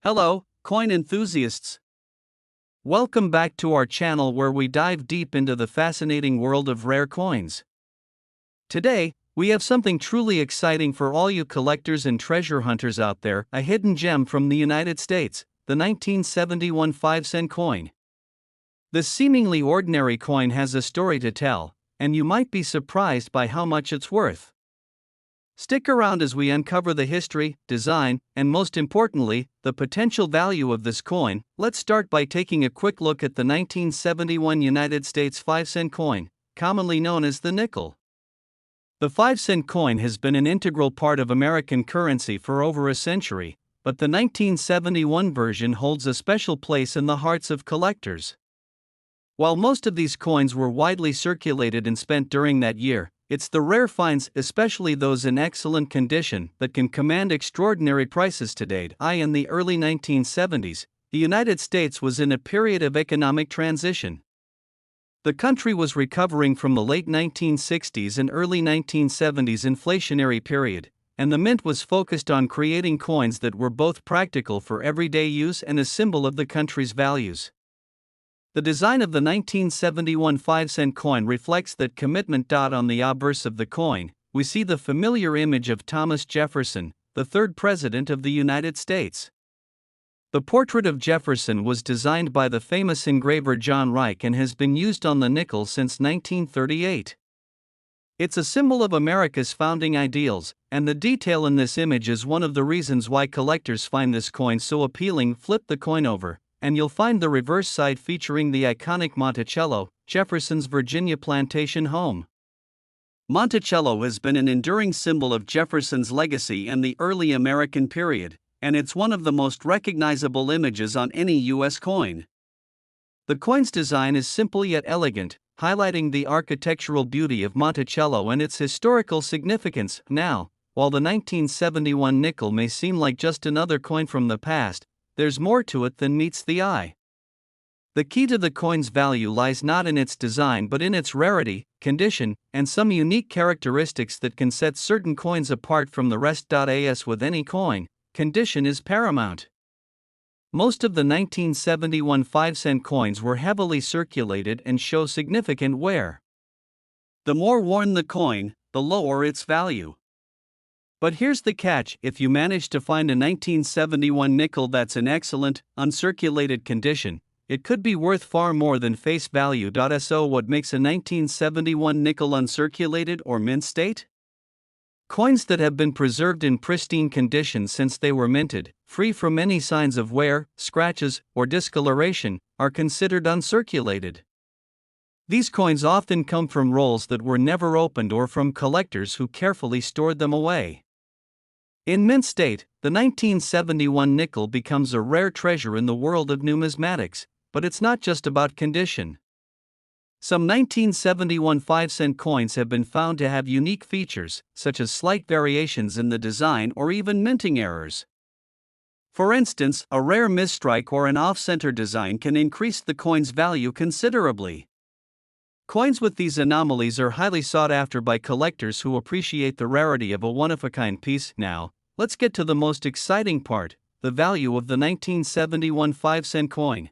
Hello, coin enthusiasts. Welcome back to our channel where we dive deep into the fascinating world of rare coins. Today, we have something truly exciting for all you collectors and treasure hunters out there, a hidden gem from the United States, the 1971 5-cent coin. This seemingly ordinary coin has a story to tell, and you might be surprised by how much it's worth. Stick around as we uncover the history, design, and most importantly, the potential value of this coin. Let's start by taking a quick look at the 1971 United States 5-cent coin, commonly known as the nickel. The 5-cent coin has been an integral part of American currency for over a century, but the 1971 version holds a special place in the hearts of collectors. While most of these coins were widely circulated and spent during that year, it's the rare finds, especially those in excellent condition, that can command extraordinary prices today. In the early 1970s, the United States was in a period of economic transition. The country was recovering from the late 1960s and early 1970s inflationary period, and the mint was focused on creating coins that were both practical for everyday use and a symbol of the country's values. The design of the 1971 5-cent coin reflects that commitment. On the obverse of the coin, we see the familiar image of Thomas Jefferson, the third President of the United States. The portrait of Jefferson was designed by the famous engraver John Reich and has been used on the nickel since 1938. It's a symbol of America's founding ideals, and the detail in this image is one of the reasons why collectors find this coin so appealing. Flip the coin over, and you'll find the reverse side featuring the iconic Monticello, Jefferson's Virginia plantation home. Monticello has been an enduring symbol of Jefferson's legacy in the early American period, and it's one of the most recognizable images on any U.S. coin. The coin's design is simple yet elegant, highlighting the architectural beauty of Monticello and its historical significance. Now, while the 1971 nickel may seem like just another coin from the past, there's more to it than meets the eye. The key to the coin's value lies not in its design but in its rarity, condition, and some unique characteristics that can set certain coins apart from the rest. As with any coin, condition is paramount. Most of the 1971 5-cent coins were heavily circulated and show significant wear. The more worn the coin, the lower its value. But here's the catch: if you manage to find a 1971 nickel that's in excellent, uncirculated condition, it could be worth far more than face value. So what makes a 1971 nickel uncirculated or mint state? Coins that have been preserved in pristine condition since they were minted, free from any signs of wear, scratches, or discoloration, are considered uncirculated. These coins often come from rolls that were never opened or from collectors who carefully stored them away. In mint state, the 1971 nickel becomes a rare treasure in the world of numismatics, but it's not just about condition. Some 1971 5-cent coins have been found to have unique features, such as slight variations in the design or even minting errors. For instance, a rare misstrike or an off-center design can increase the coin's value considerably. Coins with these anomalies are highly sought after by collectors who appreciate the rarity of a one-of-a-kind piece. Now, let's get to the most exciting part: the value of the 1971 5-cent coin.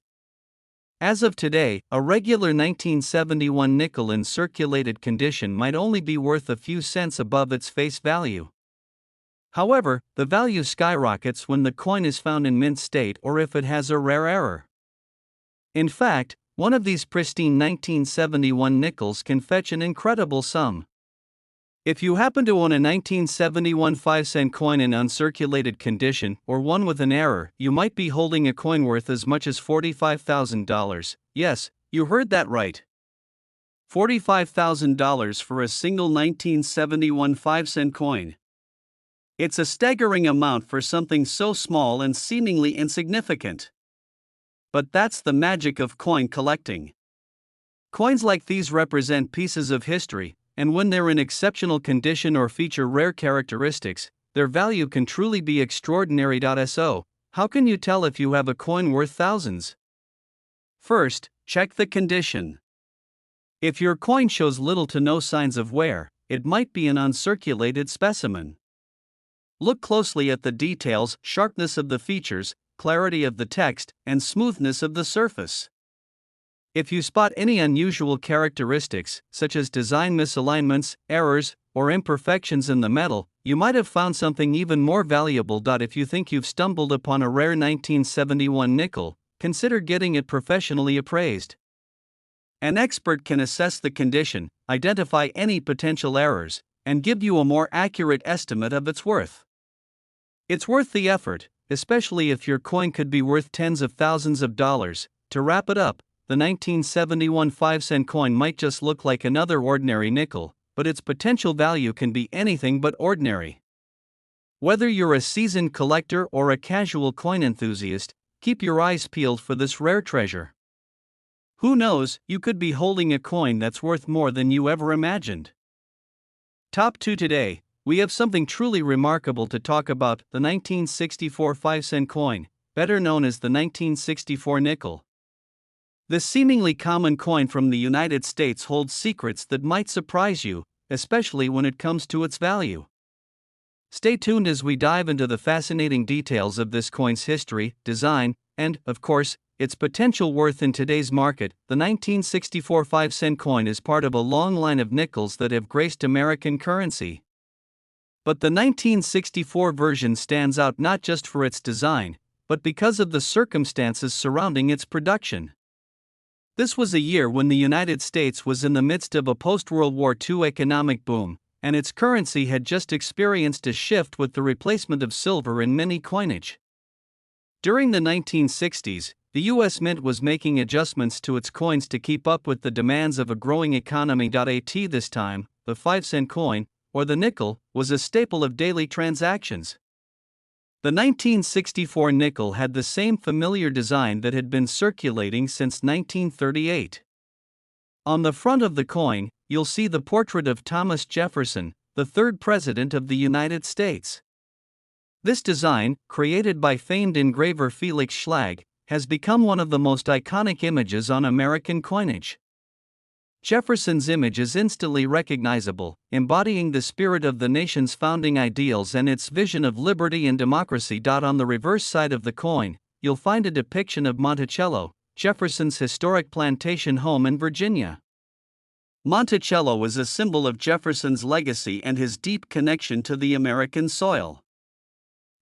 As of today, a regular 1971 nickel in circulated condition might only be worth a few cents above its face value. However, the value skyrockets when the coin is found in mint state or if it has a rare error. In fact, one of these pristine 1971 nickels can fetch an incredible sum. If you happen to own a 1971 5-cent coin in uncirculated condition or one with an error, you might be holding a coin worth as much as $45,000. Yes, you heard that right. $45,000 for a single 1971 5-cent coin. It's a staggering amount for something so small and seemingly insignificant. But that's the magic of coin collecting. Coins like these represent pieces of history, and when they're in exceptional condition or feature rare characteristics, their value can truly be extraordinary. So, how can you tell if you have a coin worth thousands? First, check the condition. If your coin shows little to no signs of wear, it might be an uncirculated specimen. Look closely at the details, sharpness of the features, clarity of the text, and smoothness of the surface. If you spot any unusual characteristics, such as design misalignments, errors, or imperfections in the metal, you might have found something even more valuable. If you think you've stumbled upon a rare 1971 nickel, consider getting it professionally appraised. An expert can assess the condition, identify any potential errors, and give you a more accurate estimate of its worth. It's worth the effort, especially if your coin could be worth tens of thousands of dollars. To wrap it up, the 1971 5-cent coin might just look like another ordinary nickel, but its potential value can be anything but ordinary. Whether you're a seasoned collector or a casual coin enthusiast, keep your eyes peeled for this rare treasure. Who knows, you could be holding a coin that's worth more than you ever imagined. Top 2 today, we have something truly remarkable to talk about: the 1964 5-cent coin, better known as the 1964 nickel. This seemingly common coin from the United States holds secrets that might surprise you, especially when it comes to its value. Stay tuned as we dive into the fascinating details of this coin's history, design, and, of course, its potential worth in today's market. The 1964 5-cent coin is part of a long line of nickels that have graced American currency. But the 1964 version stands out not just for its design, but because of the circumstances surrounding its production. This was a year when the United States was in the midst of a post-World War II economic boom, and its currency had just experienced a shift with the replacement of silver in many coinage. During the 1960s, the U.S. Mint was making adjustments to its coins to keep up with the demands of a growing economy. At this time, the 5-cent coin, or the nickel, was a staple of daily transactions. The 1964 nickel had the same familiar design that had been circulating since 1938. On the front of the coin, you'll see the portrait of Thomas Jefferson, the third President of the United States. This design, created by famed engraver Felix Schlag, has become one of the most iconic images on American coinage. Jefferson's image is instantly recognizable, embodying the spirit of the nation's founding ideals and its vision of liberty and democracy. On the reverse side of the coin, you'll find a depiction of Monticello, Jefferson's historic plantation home in Virginia. Monticello is a symbol of Jefferson's legacy and his deep connection to the American soil.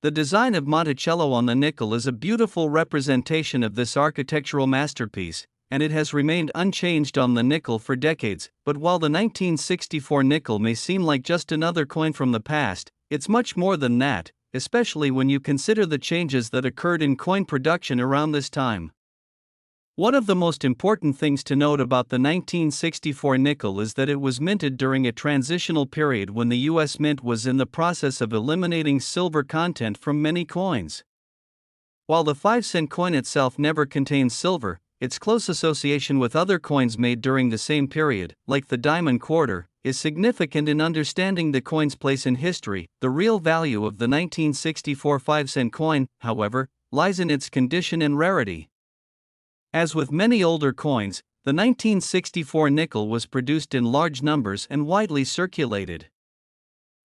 The design of Monticello on the nickel is a beautiful representation of this architectural masterpiece, and it has remained unchanged on the nickel for decades. But while the 1964 nickel may seem like just another coin from the past, it's much more than that, especially when you consider the changes that occurred in coin production around this time. One of the most important things to note about the 1964 nickel is that it was minted during a transitional period when the U.S. Mint was in the process of eliminating silver content from many coins. While the 5-cent coin itself never contains silver, its close association with other coins made during the same period, like the diamond quarter, is significant in understanding the coin's place in history. The real value of the 1964 5-cent coin, however, lies in its condition and rarity. As with many older coins, the 1964 nickel was produced in large numbers and widely circulated.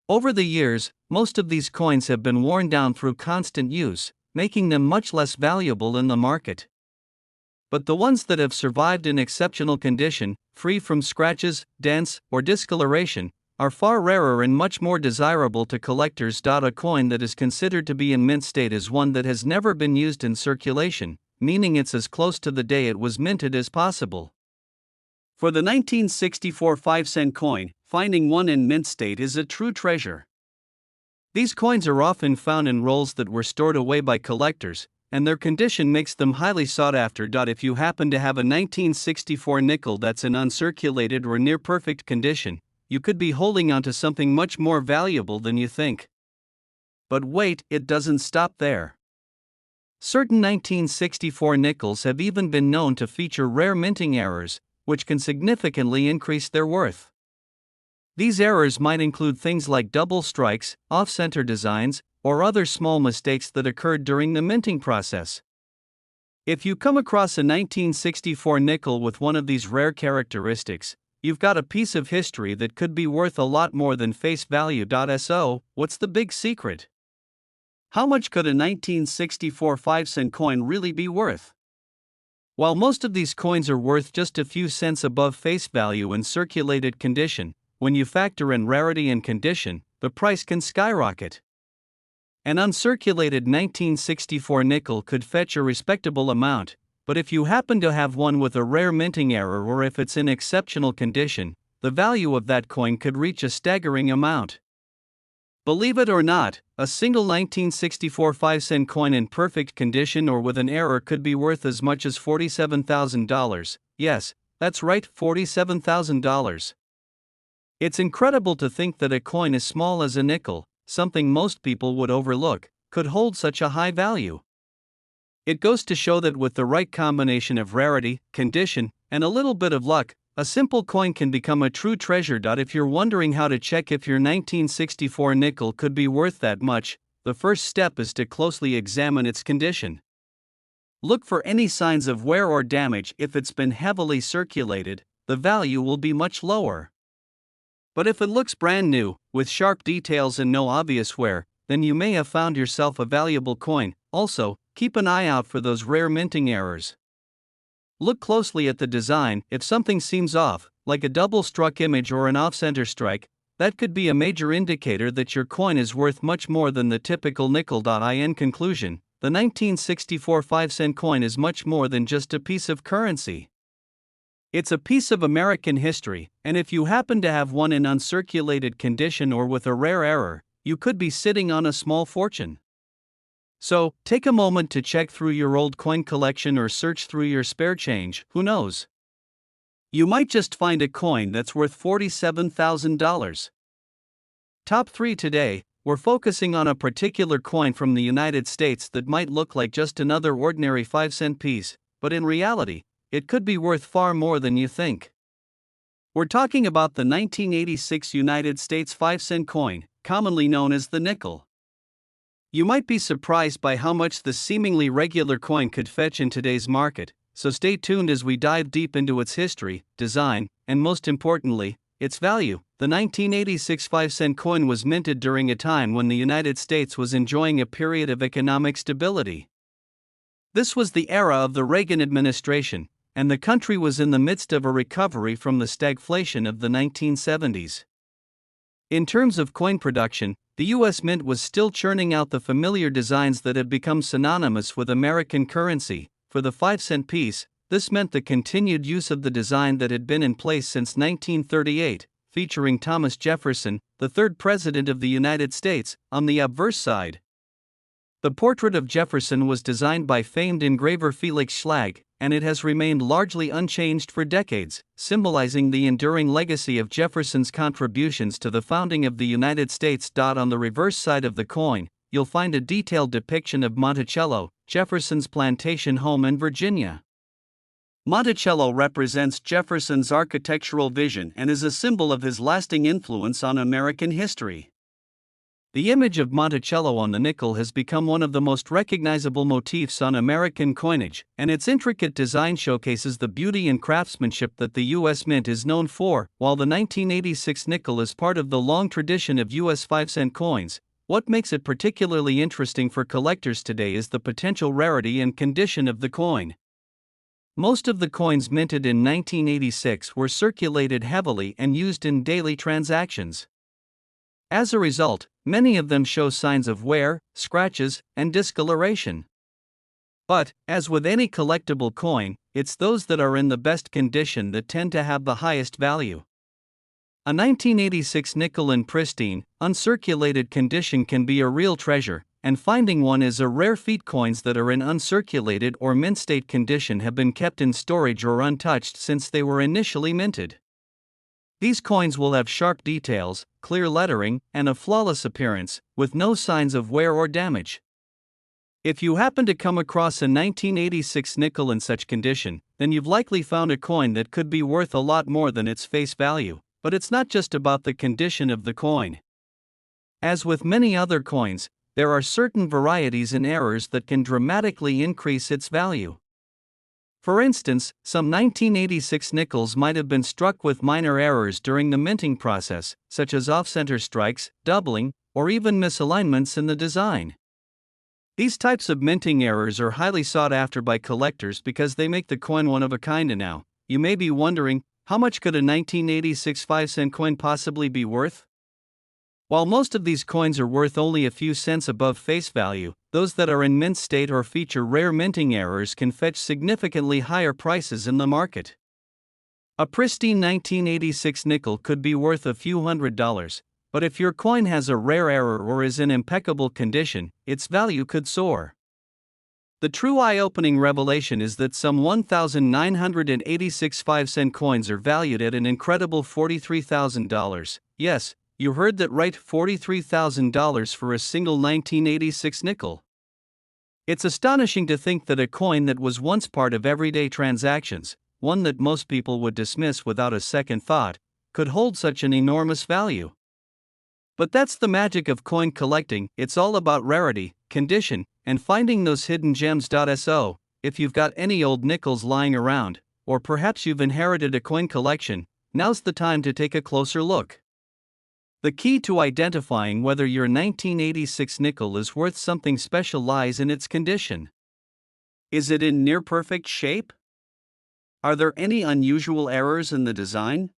Over the years, most of these coins have been worn down through constant use, making them much less valuable in the market. But the ones that have survived in exceptional condition, free from scratches, dents, or discoloration, are far rarer and much more desirable to collectors. A coin that is considered to be in mint state is one that has never been used in circulation, meaning it's as close to the day it was minted as possible. For the 1964 5-cent coin, finding one in mint state is a true treasure. These coins are often found in rolls that were stored away by collectors, and their condition makes them highly sought after. If you happen to have a 1964 nickel that's in uncirculated or near perfect condition, you could be holding onto something much more valuable than you think. But wait, it doesn't stop there. Certain 1964 nickels have even been known to feature rare minting errors, which can significantly increase their worth. These errors might include things like double strikes, off-center designs, or other small mistakes that occurred during the minting process. If you come across a 1964 nickel with one of these rare characteristics, you've got a piece of history that could be worth a lot more than face value. So, what's the big secret? How much could a 1964 5-cent coin really be worth? While most of these coins are worth just a few cents above face value in circulated condition, when you factor in rarity and condition, the price can skyrocket. An uncirculated 1964 nickel could fetch a respectable amount, but if you happen to have one with a rare minting error or if it's in exceptional condition, the value of that coin could reach a staggering amount. Believe it or not, a single 1964 5-cent coin in perfect condition or with an error could be worth as much as $47,000. Yes, that's right, $47,000. It's incredible to think that a coin as small as a nickel, something most people would overlook, could hold such a high value. It goes to show that with the right combination of rarity, condition, and a little bit of luck, a simple coin can become a true treasure. If you're wondering how to check if your 1964 nickel could be worth that much, the first step is to closely examine its condition. Look for any signs of wear or damage. If it's been heavily circulated, the value will be much lower. But if it looks brand new, with sharp details and no obvious wear, then you may have found yourself a valuable coin. Also, keep an eye out for those rare minting errors. Look closely at the design. If something seems off, like a double-struck image or an off-center strike, that could be a major indicator that your coin is worth much more than the typical nickel. In conclusion, the 1964 5-cent coin is much more than just a piece of currency. It's a piece of American history, and if you happen to have one in uncirculated condition or with a rare error, you could be sitting on a small fortune. So, take a moment to check through your old coin collection or search through your spare change. Who knows? You might just find a coin that's worth $47,000. Top 3 today, we're focusing on a particular coin from the United States that might look like just another ordinary 5-cent piece, but in reality, it could be worth far more than you think. We're talking about the 1986 United States 5-cent coin, commonly known as the nickel. You might be surprised by how much the seemingly regular coin could fetch in today's market, so stay tuned as we dive deep into its history, design, and most importantly, its value. The 1986 5-cent coin was minted during a time when the United States was enjoying a period of economic stability. This was the era of the Reagan administration, and the country was in the midst of a recovery from the stagflation of the 1970s. In terms of coin production, the U.S. Mint was still churning out the familiar designs that had become synonymous with American currency. For the 5-cent piece, this meant the continued use of the design that had been in place since 1938, featuring Thomas Jefferson, the third President of the United States, on the obverse side. The portrait of Jefferson was designed by famed engraver Felix Schlag, and it has remained largely unchanged for decades, symbolizing the enduring legacy of Jefferson's contributions to the founding of the United States. On the reverse side of the coin, you'll find a detailed depiction of Monticello, Jefferson's plantation home in Virginia. Monticello represents Jefferson's architectural vision and is a symbol of his lasting influence on American history. The image of Monticello on the nickel has become one of the most recognizable motifs on American coinage, and its intricate design showcases the beauty and craftsmanship that the U.S. Mint is known for. While the 1986 nickel is part of the long tradition of U.S. 5-cent coins, what makes it particularly interesting for collectors today is the potential rarity and condition of the coin. Most of the coins minted in 1986 were circulated heavily and used in daily transactions. As a result, many of them show signs of wear, scratches, and discoloration. But, as with any collectible coin, it's those that are in the best condition that tend to have the highest value. A 1986 nickel in pristine, uncirculated condition can be a real treasure, and finding one is a rare feat. Coins that are in uncirculated or mint state condition have been kept in storage or untouched since they were initially minted. These coins will have sharp details, clear lettering, and a flawless appearance, with no signs of wear or damage. If you happen to come across a 1986 nickel in such condition, then you've likely found a coin that could be worth a lot more than its face value. But it's not just about the condition of the coin. As with many other coins, there are certain varieties and errors that can dramatically increase its value. For instance, some 1986 nickels might have been struck with minor errors during the minting process, such as off-center strikes, doubling, or even misalignments in the design. These types of minting errors are highly sought after by collectors because they make the coin one of a kind. And now, you may be wondering, how much could a 1986 5-cent coin possibly be worth? While most of these coins are worth only a few cents above face value, those that are in mint state or feature rare minting errors can fetch significantly higher prices in the market. A pristine 1986 nickel could be worth a few $100s, but if your coin has a rare error or is in impeccable condition, its value could soar. The true eye-opening revelation is that some 1,986 5-cent coins are valued at an incredible $43,000. Yes, you heard that right, $43,000 for a single 1986 nickel. It's astonishing to think that a coin that was once part of everyday transactions, one that most people would dismiss without a second thought, could hold such an enormous value. But that's the magic of coin collecting. It's all about rarity, condition, and finding those hidden gems. So, if you've got any old nickels lying around, or perhaps you've inherited a coin collection, now's the time to take a closer look. The key to identifying whether your 1986 nickel is worth something special lies in its condition. Is it in near perfect shape? Are there any unusual errors in the design?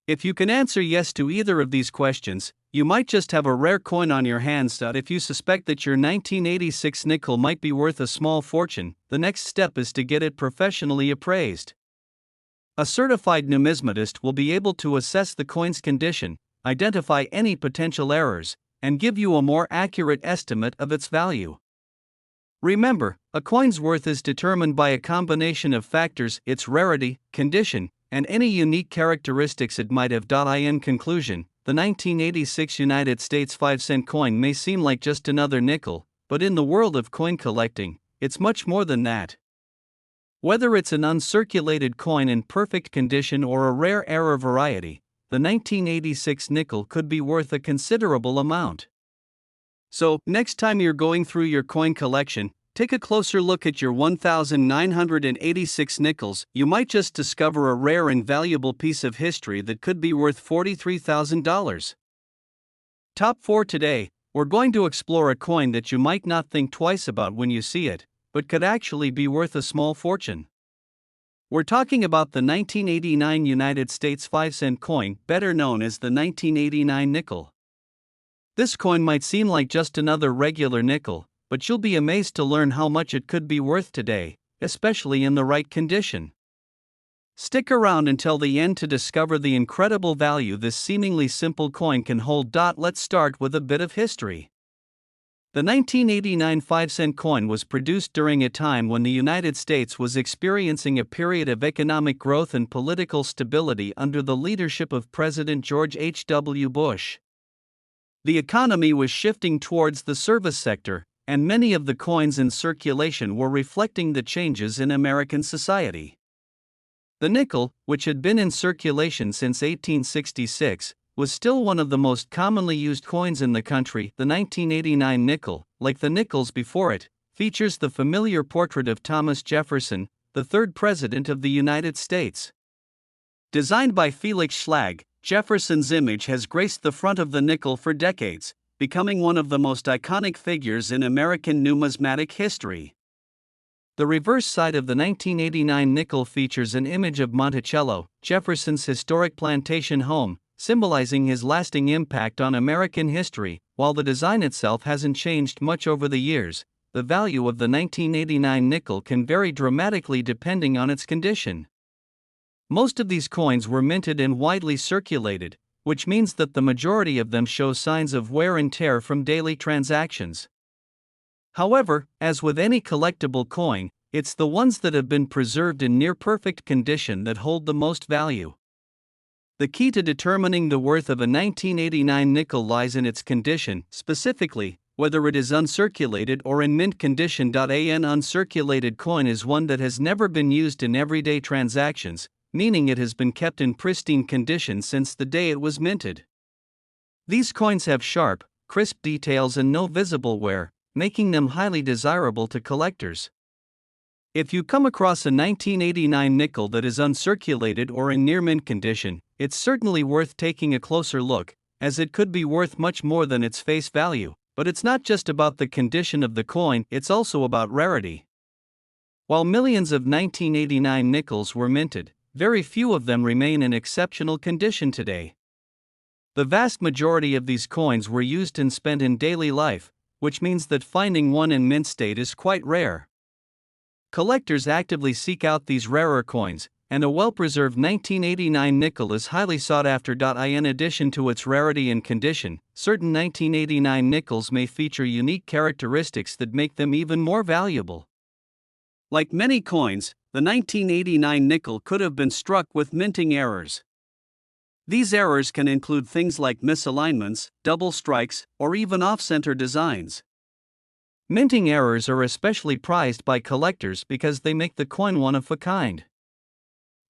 If you can answer yes to either of these questions, you might just have a rare coin on your hands. If you suspect that your 1986 nickel might be worth a small fortune, the next step is to get it professionally appraised. A certified numismatist will be able to assess the coin's condition, identify any potential errors, and give you a more accurate estimate of its value. Remember, a coin's worth is determined by a combination of factors: its rarity, condition, and any unique characteristics it might have. In conclusion, the 1986 United States 5-cent coin may seem like just another nickel, but in the world of coin collecting, it's much more than that. Whether it's an uncirculated coin in perfect condition or a rare error variety, the 1986 nickel could be worth a considerable amount. So, next time you're going through your coin collection, take a closer look at your 1,986 nickels. You might just discover a rare and valuable piece of history that could be worth $43,000. Top 4 today, we're going to explore a coin that you might not think twice about when you see it, but could actually be worth a small fortune. We're talking about the 1989 United States 5-cent coin, better known as the 1989 nickel. This coin might seem like just another regular nickel, but you'll be amazed to learn how much it could be worth today, especially in the right condition. Stick around until the end to discover the incredible value this seemingly simple coin can hold. Let's start with a bit of history. The 1989 5-cent coin was produced during a time when the United States was experiencing a period of economic growth and political stability under the leadership of President George H.W. Bush. The economy was shifting towards the service sector, and many of the coins in circulation were reflecting the changes in American society. The nickel, which had been in circulation since 1866, was still one of the most commonly used coins in the country. The 1989 nickel, like the nickels before it, features the familiar portrait of Thomas Jefferson, the third president of the United States. Designed by Felix Schlag, Jefferson's image has graced the front of the nickel for decades, becoming one of the most iconic figures in American numismatic history. The reverse side of the 1989 nickel features an image of Monticello, Jefferson's historic plantation home, symbolizing his lasting impact on American history. While the design itself hasn't changed much over the years, the value of the 1989 nickel can vary dramatically depending on its condition. Most of these coins were minted and widely circulated, which means that the majority of them show signs of wear and tear from daily transactions. However, as with any collectible coin, it's the ones that have been preserved in near-perfect condition that hold the most value. The key to determining the worth of a 1989 nickel lies in its condition, specifically, whether it is uncirculated or in mint condition. An uncirculated coin is one that has never been used in everyday transactions, meaning it has been kept in pristine condition since the day it was minted. These coins have sharp, crisp details and no visible wear, making them highly desirable to collectors. If you come across a 1989 nickel that is uncirculated or in near mint condition, it's certainly worth taking a closer look, as it could be worth much more than its face value. But it's not just about the condition of the coin, it's also about rarity. While millions of 1989 nickels were minted, very few of them remain in exceptional condition today. The vast majority of these coins were used and spent in daily life, which means that finding one in mint state is quite rare. Collectors actively seek out these rarer coins, and a well-preserved 1989 nickel is highly sought after. In addition to its rarity and condition, certain 1989 nickels may feature unique characteristics that make them even more valuable. Like many coins, the 1989 nickel could have been struck with minting errors. These errors can include things like misalignments, double strikes, or even off-center designs. Minting errors are especially prized by collectors because they make the coin one of a kind.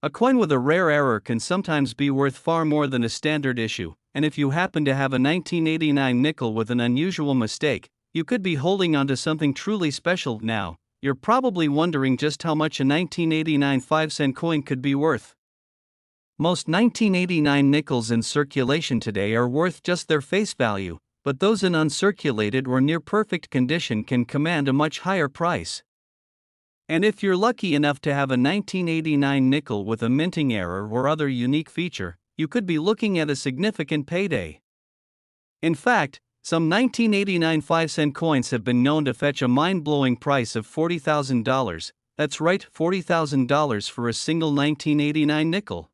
A coin with a rare error can sometimes be worth far more than a standard issue, and if you happen to have a 1989 nickel with an unusual mistake, you could be holding onto something truly special. Now, you're probably wondering just how much a 1989 5-cent coin could be worth. Most 1989 nickels in circulation today are worth just their face value, but those in uncirculated or near perfect condition can command a much higher price. And if you're lucky enough to have a 1989 nickel with a minting error or other unique feature, you could be looking at a significant payday. In fact, some 1989 5-cent coins have been known to fetch a mind-blowing price of $40,000. That's right, $40,000 for a single 1989 nickel.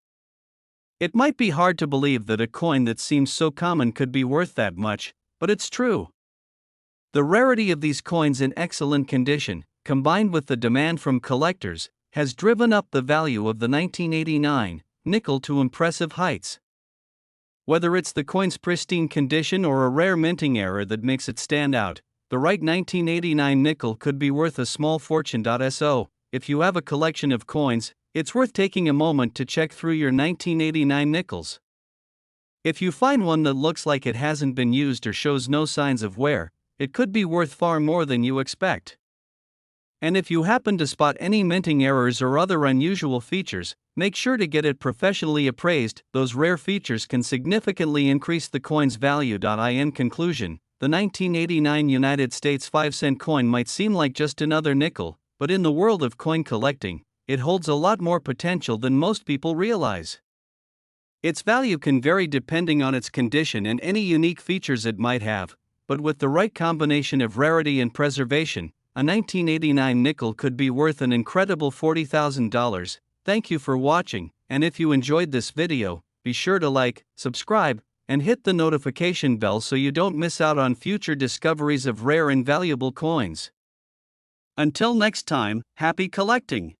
It might be hard to believe that a coin that seems so common could be worth that much, but it's true. The rarity of these coins in excellent condition, combined with the demand from collectors, has driven up the value of the 1989 nickel to impressive heights. Whether it's the coin's pristine condition or a rare minting error that makes it stand out, the right 1989 nickel could be worth a small fortune. So, if you have a collection of coins, it's worth taking a moment to check through your 1989 nickels. If you find one that looks like it hasn't been used or shows no signs of wear, it could be worth far more than you expect. And if you happen to spot any minting errors or other unusual features, make sure to get it professionally appraised. Those rare features can significantly increase the coin's value. In conclusion, the 1989 United States 5-cent coin might seem like just another nickel, but in the world of coin collecting, it holds a lot more potential than most people realize. Its value can vary depending on its condition and any unique features it might have, but with the right combination of rarity and preservation, a 1989 nickel could be worth an incredible $40,000. Thank you for watching, and if you enjoyed this video, be sure to like, subscribe, and hit the notification bell so you don't miss out on future discoveries of rare and valuable coins. Until next time, happy collecting!